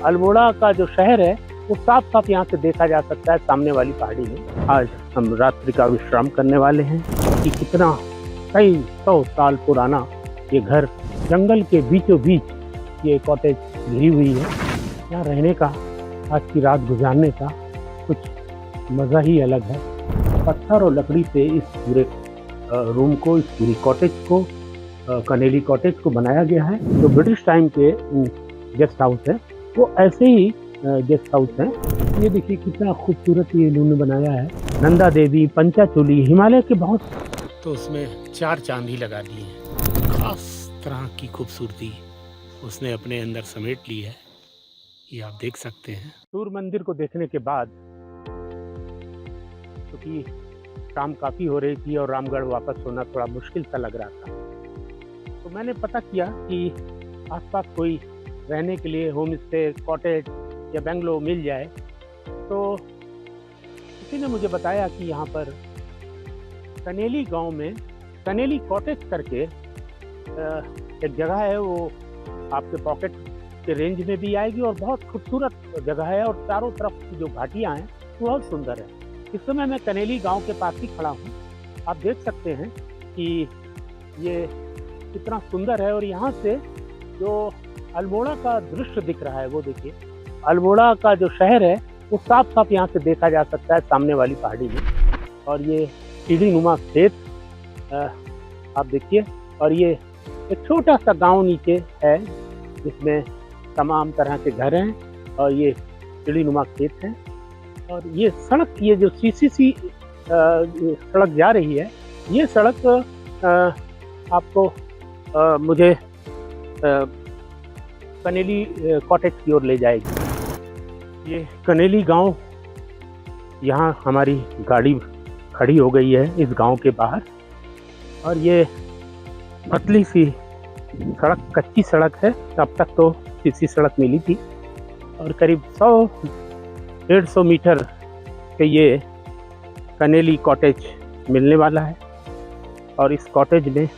अल्मोड़ा का जो शहर है वो साफ साफ यहाँ से देखा जा सकता है सामने वाली पहाड़ी में। आज हम रात्रि का विश्राम करने वाले हैं कि कितना कई 100 साल पुराना ये घर जंगल के बीचों बीच ये कॉटेज घिरी हुई है। यहाँ रहने का, आज की रात गुजारने का कुछ मज़ा ही अलग है। पत्थर और लकड़ी से इस पूरे रूम को, इस पूरी कॉटेज को, कनेली कॉटेज को बनाया गया है। जो ब्रिटिश टाइम के गेस्ट हाउस है वो ऐसे ही गेस्ट हाउस है। ये देखिए कितना खूबसूरत ये इन्होंने बनाया है। नंदा देवी, पंचाचूली, हिमालय के बहुत, तो उसमें 4 चांद ही लगा दिए हैं। खास तरह की खूबसूरती उसने अपने अंदर समेट ली है, ये आप देख सकते हैं। सूर्य मंदिर को देखने के बाद, क्योंकि शाम काफ़ी हो रही थी और रामगढ़ वापस होना थोड़ा मुश्किल सा लग रहा था, तो मैंने पता किया कि आसपास कोई रहने के लिए होम स्टे, कॉटेज या बेंगलो मिल जाए। तो किसी ने मुझे बताया कि यहाँ पर कनेली गांव में कनेली कॉटेज करके एक जगह है, वो आपके पॉकेट के रेंज में भी आएगी और बहुत खूबसूरत जगह है और चारों तरफ की जो घाटियाँ हैं वो बहुत सुंदर है। इस समय मैं कनेली गांव के पास ही खड़ा हूँ। आप देख सकते हैं कि ये कितना सुंदर है और यहाँ से जो अल्मोड़ा का दृश्य दिख रहा है वो देखिए। अल्मोड़ा का जो शहर है वो साफ साफ यहाँ से देखा जा सकता है सामने वाली पहाड़ी में। और ये सीढ़ी नुमा खेत आप देखिए, और ये एक छोटा सा गांव नीचे है जिसमें तमाम तरह के घर हैं और ये सीढ़ी नुमा खेत हैं। और ये सड़क, ये जो सीसीसी सड़क जा रही है, ये सड़क आपको मुझे कनेली कॉटेज की ओर ले जाएगी। ये कनेली गांव, यहाँ हमारी गाड़ी खड़ी हो गई है इस गांव के बाहर। और ये पतली सी सड़क, कच्ची सड़क है, अब तक तो सीसी सड़क मिली थी। और करीब 100-150 मीटर पे ये कनेली कॉटेज मिलने वाला है। और इस कॉटेज में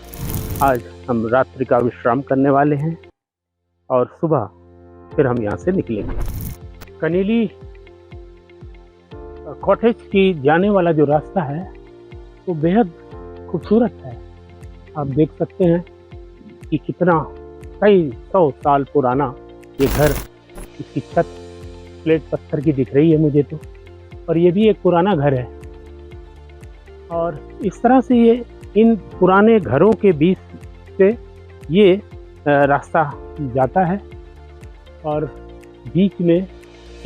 आज हम रात्रि का विश्राम करने वाले हैं और सुबह फिर हम यहाँ से निकलेंगे। कनेली कॉटेज की जाने वाला जो रास्ता है वो बेहद खूबसूरत है। आप देख सकते हैं कि कितना कई 100 साल पुराना ये घर, इसकी छत प्लेट पत्थर की दिख रही है मुझे तो, और ये भी एक पुराना घर है। और इस तरह से ये इन पुराने घरों के बीच से ये रास्ता जाता है और बीच में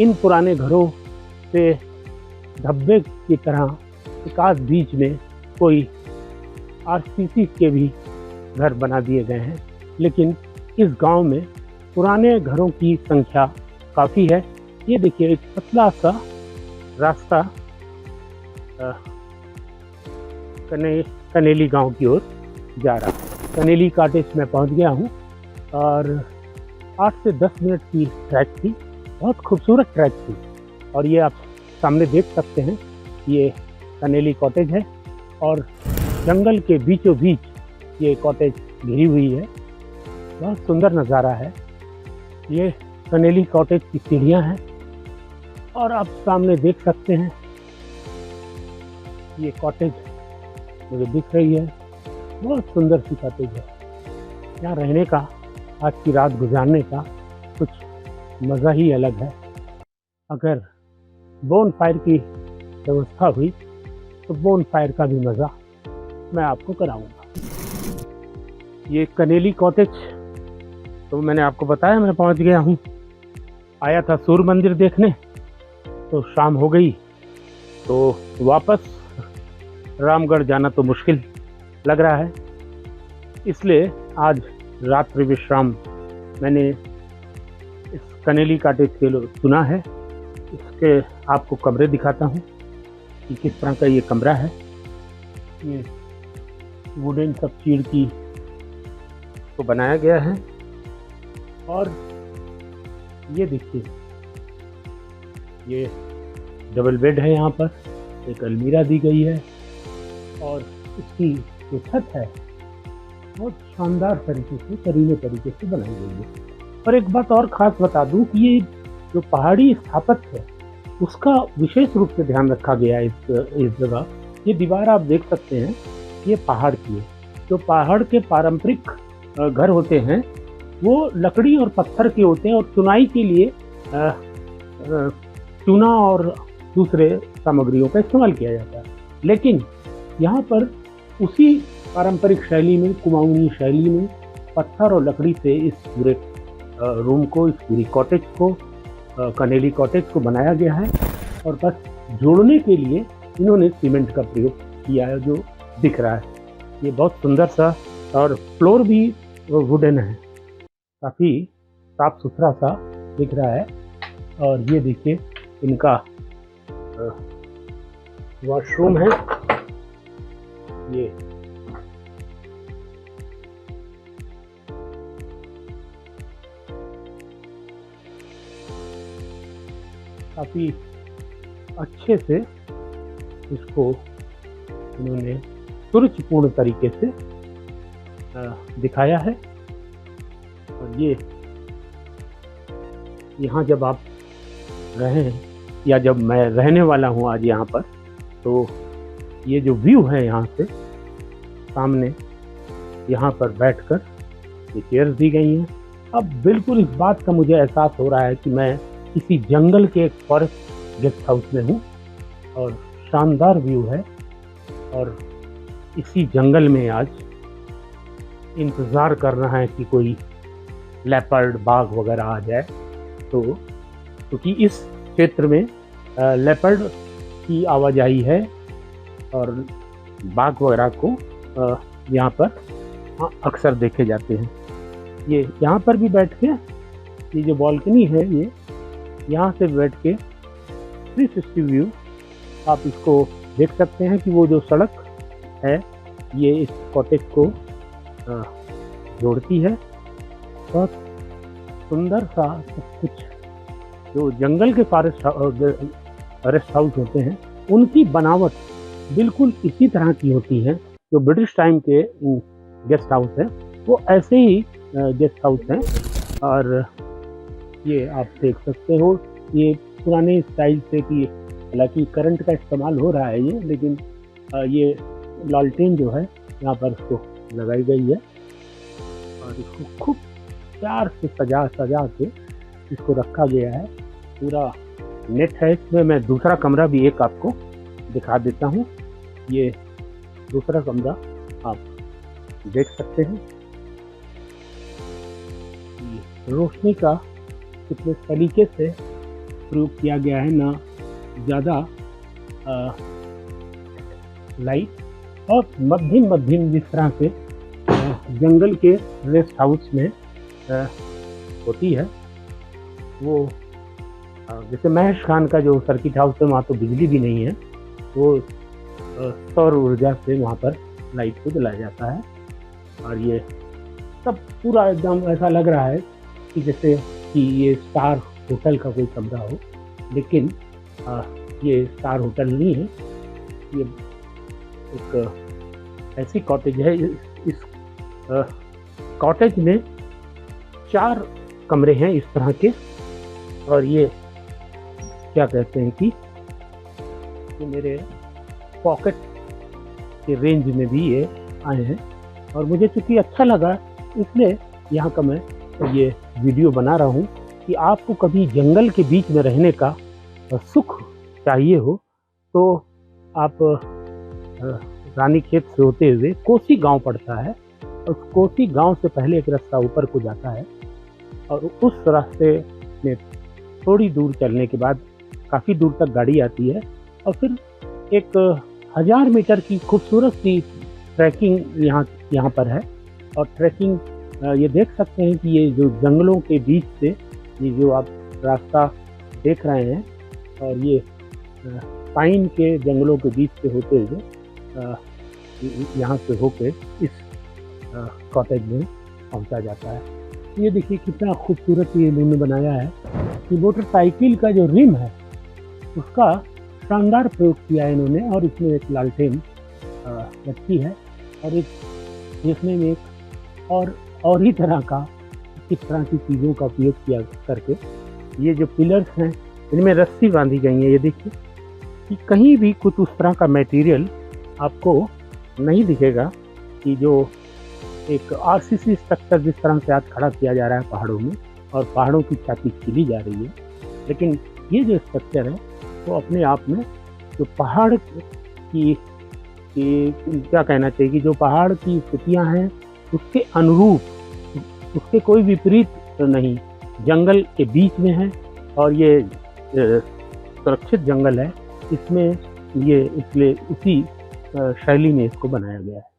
इन पुराने घरों से धब्बे की तरह एकाध बीच में कोई आरसीसी के भी घर बना दिए गए हैं। लेकिन इस गांव में पुराने घरों की संख्या काफ़ी है। ये देखिए एक पतला सा रास्ता कनेली गांव की ओर जा रहा है। कनेली कॉटेज में पहुंच गया हूं और 8 से 10 मिनट की ट्रैक थी, बहुत खूबसूरत ट्रैक थी। और ये आप सामने देख सकते हैं, ये कनेली कॉटेज है और जंगल के बीचों बीच ये कॉटेज घिरी हुई है। बहुत सुंदर नज़ारा है। ये कनेली कॉटेज की सीढ़ियाँ हैं और आप सामने देख सकते हैं ये कॉटेज मुझे दिख रही है। बहुत सुंदर सी कॉटेज है। यहाँ रहने का, आज की रात गुजारने का कुछ मज़ा ही अलग है। अगर बोन फायर की व्यवस्था हुई तो बोन फायर का भी मज़ा मैं आपको कराऊंगा। ये कनेली कॉटेज तो मैंने आपको बताया, मैं पहुंच गया हूँ। आया था सूर्य मंदिर देखने, तो शाम हो गई, तो वापस रामगढ़ जाना तो मुश्किल लग रहा है। इसलिए आज रात्रि विश्राम मैंने इस कनेली कॉटेज के लिए चुना है। इसके आपको कमरे दिखाता हूँ कि किस तरह का ये कमरा है। ये वुडन सब चीड़ की को बनाया गया है। और ये देखिए, ये डबल बेड है, यहाँ पर एक अलमीरा दी गई है और इसकी जो छत है बहुत शानदार तरीके से, करीने तरीके से बनाई गई है। और एक बात और ख़ास बता दूं कि ये जो पहाड़ी स्थापत्य है उसका विशेष रूप से ध्यान रखा गया है इस जगह। ये दीवार आप देख सकते हैं, ये पहाड़ की है। जो पहाड़ के पारंपरिक घर होते हैं वो लकड़ी और पत्थर के होते हैं और चुनाई के लिए चूना और दूसरे सामग्रियों का इस्तेमाल किया जाता है। लेकिन यहाँ पर उसी पारंपरिक शैली में, कुमाऊनी शैली में, पत्थर और लकड़ी से इस पूरे रूम को, इस पूरी कॉटेज को, कनेली कॉटेज को बनाया गया है। और बस जोड़ने के लिए इन्होंने सीमेंट का प्रयोग किया है, जो दिख रहा है। ये बहुत सुंदर सा, और फ्लोर भी वुडन है, काफ़ी साफ सुथरा सा दिख रहा है। और ये देखिए इनका वॉशरूम है। ये काफ़ी अच्छे से इसको इन्होंने सुरुचिपूर्ण तरीके से दिखाया है। और ये यहाँ जब आप रहें, या जब मैं रहने वाला हूँ आज यहाँ पर, तो ये जो व्यू है यहाँ से सामने, यहाँ पर बैठकर ये चेयर्स दी गई हैं। अब बिल्कुल इस बात का मुझे एहसास हो रहा है कि मैं किसी जंगल के एक फॉरेस्ट गेस्ट हाउस में हूँ, और शानदार व्यू है। और इसी जंगल में आज इंतज़ार कर रहा है कि कोई लेपर्ड, बाघ वगैरह आ जाए। तो क्योंकि इस क्षेत्र में लेपर्ड की आवाजाही है और बाघ वगैरह को यहाँ पर अक्सर देखे जाते हैं। ये यहाँ पर भी बैठ के, ये जो बालकनी है, ये यहाँ से बैठ के 360 व्यू आप इसको देख सकते हैं कि वो जो सड़क है ये इस कॉटेज को जोड़ती है। बहुत सुंदर सा सब कुछ। जो जंगल के रेस्ट हाउस होते हैं उनकी बनावट बिल्कुल इसी तरह की होती है। जो ब्रिटिश टाइम के गेस्ट हाउस है वो ऐसे ही गेस्ट हाउस हैं। और ये आप देख सकते हो, ये पुराने स्टाइल से, कि हालांकि करंट का इस्तेमाल हो रहा है ये, लेकिन ये लालटेन जो है यहाँ पर इसको लगाई गई है और इसको खूब प्यार से सजा के इसको रखा गया है। पूरा नेट है इसमें। मैं दूसरा कमरा भी एक आपको दिखा देता हूँ। ये दूसरा कमरा आप देख सकते हैं। रोशनी का कितने तरीके से प्रयोग किया गया है, ना ज़्यादा लाइट, और मध्यम जिस तरह से जंगल के रेस्ट हाउस में होती है। वो जैसे महेश खान का जो सर्किट हाउस है, वहाँ तो बिजली भी नहीं है, वो सौर ऊर्जा से वहाँ पर लाइट को जलाया जाता है। और ये सब पूरा एकदम ऐसा लग रहा है कि जैसे कि ये स्टार होटल का कोई कमरा हो, लेकिन ये स्टार होटल नहीं है। ये एक ऐसी कॉटेज है। इस कॉटेज में 4 कमरे हैं इस तरह के, और ये क्या कहते हैं कि ये मेरे पॉकेट के रेंज में भी ये आए हैं। और मुझे चूँकि अच्छा लगा इसलिए यहाँ का मैं ये वीडियो बना रहा हूँ कि आपको कभी जंगल के बीच में रहने का सुख चाहिए हो तो आप रानीखेत से होते हुए कोसी गांव पड़ता है। उस कोसी गांव से पहले एक रास्ता ऊपर को जाता है, और उस रास्ते में थोड़ी दूर चलने के बाद काफ़ी दूर तक गाड़ी आती है, और फिर एक 1000 मीटर की खूबसूरत सी ट्रैकिंग यहाँ पर है। और ट्रैकिंग ये देख सकते हैं कि ये जो जंगलों के बीच से ये जो आप रास्ता देख रहे हैं, और ये पाइन के जंगलों के बीच से होते हुए यहाँ से होकर इस कॉटेज में पहुँचा जाता है। ये देखिए कितना खूबसूरत ये इन्होंने बनाया है कि मोटरसाइकिल का जो रिम है उसका शानदार प्रयोग किया है इन्होंने। और इसमें एक लालटेन रखी है, और एक देखने में एक और ही तरह का किस तरह की चीज़ों का उपयोग किया करके ये जो पिलर्स हैं इनमें रस्सी बांधी गई है। ये देखिए कि कहीं भी कुछ उस तरह का मटेरियल आपको नहीं दिखेगा कि जो एक आरसीसी स्ट्रक्चर जिस तरह से आज खड़ा किया जा रहा है पहाड़ों में और पहाड़ों की छाती खिली जा रही है, लेकिन ये जो स्ट्रक्चर है वो अपने आप में जो पहाड़ की क्या कहना चाहिए कि जो पहाड़ की स्थितियाँ हैं उसके अनुरूप, उसके कोई विपरीत नहीं, जंगल के बीच में है और ये सुरक्षित जंगल है, इसमें ये इसलिए उसी शैली में इसको बनाया गया है।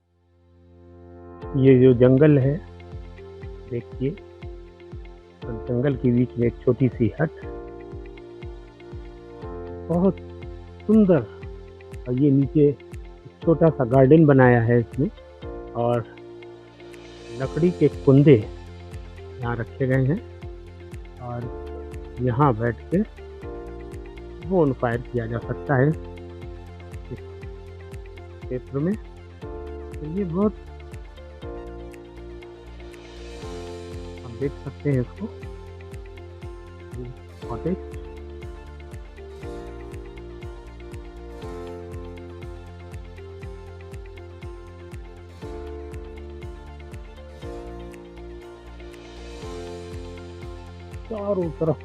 ये जो जंगल है देखिए, जंगल के बीच में एक छोटी सी हट, बहुत सुंदर, और ये नीचे छोटा सा गार्डन बनाया है इसमें, और लकड़ी के कुंदे यहाँ रखे गए हैं और यहाँ बैठ के बोन फायर किया जा सकता है इस क्षेत्र में। तो ये बहुत, आप देख सकते हैं इसको, कॉटेज। चारों तरफ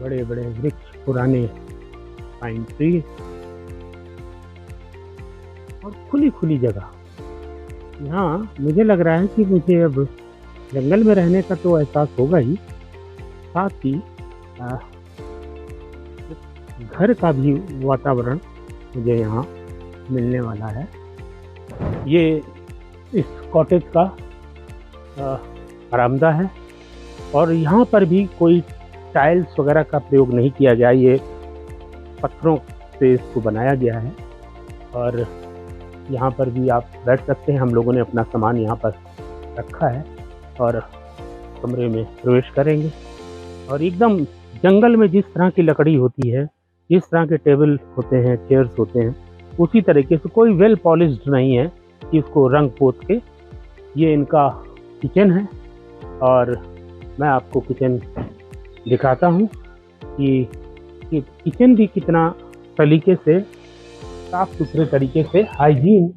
बड़े बड़े वृक्ष, पुराने पाइन ट्री और खुली खुली जगह। यहाँ मुझे लग रहा है कि मुझे अब जंगल में रहने का तो एहसास होगा ही, साथ ही घर का भी वातावरण मुझे यहाँ मिलने वाला है। ये इस कॉटेज का बरामदा है और यहाँ पर भी कोई टाइल्स वगैरह का प्रयोग नहीं किया गया, ये पत्थरों से इसको बनाया गया है और यहाँ पर भी आप बैठ सकते हैं। हम लोगों ने अपना सामान यहाँ पर रखा है और कमरे में प्रवेश करेंगे और एकदम जंगल में जिस तरह की लकड़ी होती है, जिस तरह के टेबल होते हैं, चेयर्स होते हैं, उसी तरीके से, कोई वेल पॉलिश्ड नहीं है कि इसको रंग पोत के। ये इनका किचन है और मैं आपको किचन दिखाता हूँ कि किचन भी कितना तरीके से, साफ सुथरे तरीके से, हाइजीन।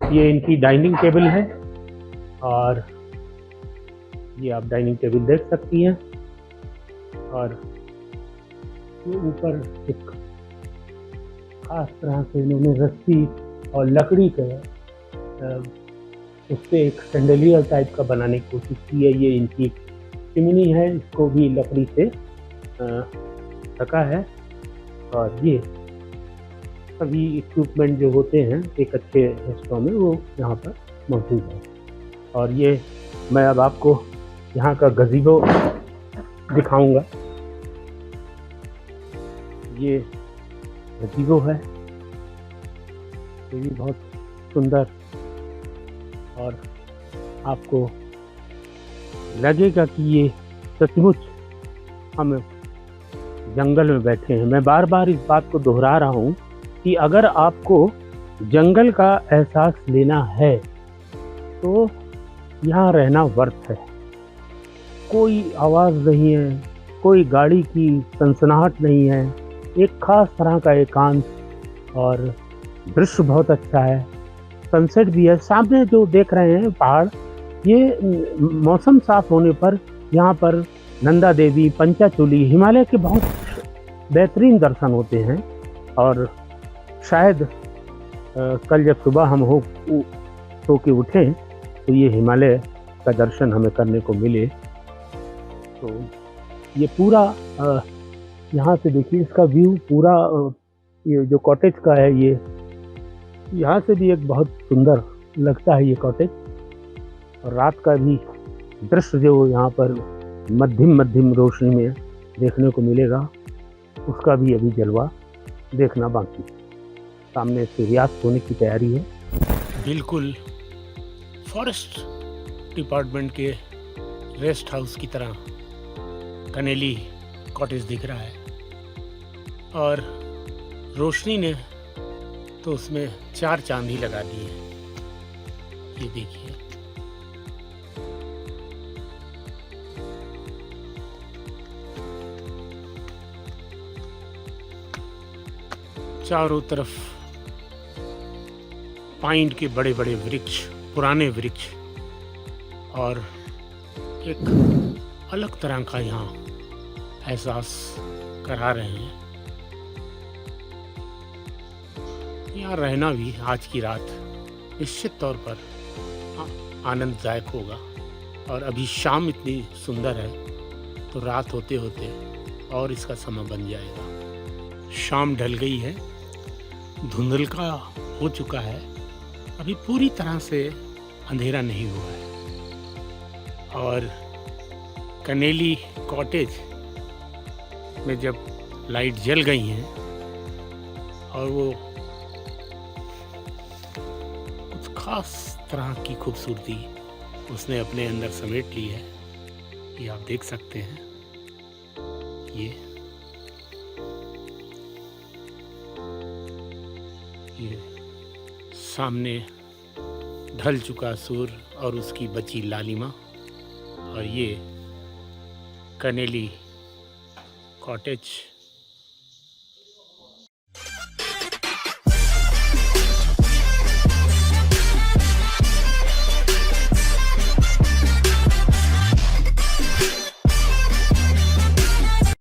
ये इनकी डाइनिंग टेबल है और ये आप डाइनिंग टेबल देख सकती हैं और ये ऊपर एक खास तरह से इन्होंने रस्सी और लकड़ी का उस पर एक सैंडलियर टाइप का बनाने की कोशिश की है। ये इनकी चिमनी है, इसको भी लकड़ी से ढका है और ये सभी इक्विपमेंट जो होते हैं एक अच्छे रेस्टोरेंट में वो यहाँ पर मौजूद है। और ये मैं अब आपको यहाँ का गज़ीबो दिखाऊंगा। ये गज़ीबो है, ये भी बहुत सुंदर, और आपको लगेगा कि ये सचमुच हम जंगल में बैठे हैं। मैं बार बार इस बात को दोहरा रहा हूँ कि अगर आपको जंगल का एहसास लेना है तो यहाँ रहना वर्थ है। कोई आवाज़ नहीं है, कोई गाड़ी की सनसनाहट नहीं है, एक खास तरह का एकांत और दृश्य बहुत अच्छा है। सनसेट भी है, सामने जो देख रहे हैं पहाड़, ये मौसम साफ होने पर यहाँ पर नंदा देवी, पंचाचूली, हिमालय के बहुत बेहतरीन दर्शन होते हैं। और शायद कल जब सुबह हम सो के उठें तो ये हिमालय का दर्शन हमें करने को मिले। तो ये पूरा यहाँ से देखिए, इसका व्यू पूरा, ये जो कॉटेज का है, ये यहाँ से भी एक बहुत सुंदर लगता है ये कॉटेज। और रात का भी दृश्य जो यहाँ पर मध्यम रोशनी में देखने को मिलेगा, उसका भी अभी जलवा देखना बाकी। सामने सूर्यास्त होने की तैयारी है। बिल्कुल फॉरेस्ट डिपार्टमेंट के रेस्ट हाउस की तरह कनेली कॉटेज दिख रहा है और रोशनी ने तो उसमें 4 चांद ही लगा दिए हैं। ये देखिए, चारों तरफ पाइन के बड़े बड़े वृक्ष, पुराने वृक्ष, और एक अलग तरह का यहाँ एहसास करा रहे हैं। यहाँ रहना भी आज की रात निश्चित तौर पर आनंददायक होगा। और अभी शाम इतनी सुंदर है तो रात होते होते और इसका समय बन जाएगा। शाम ढल गई है, धुंधलका हो चुका है, अभी पूरी तरह से अंधेरा नहीं हुआ है। और कनेली कॉटेज में जब लाइट जल गई हैं और वो कुछ खास तरह की खूबसूरती उसने अपने अंदर समेट ली है, ये आप देख सकते हैं। ये सामने ढल चुका सूर्य और उसकी बची लालिमा, और ये कनेली कॉटेज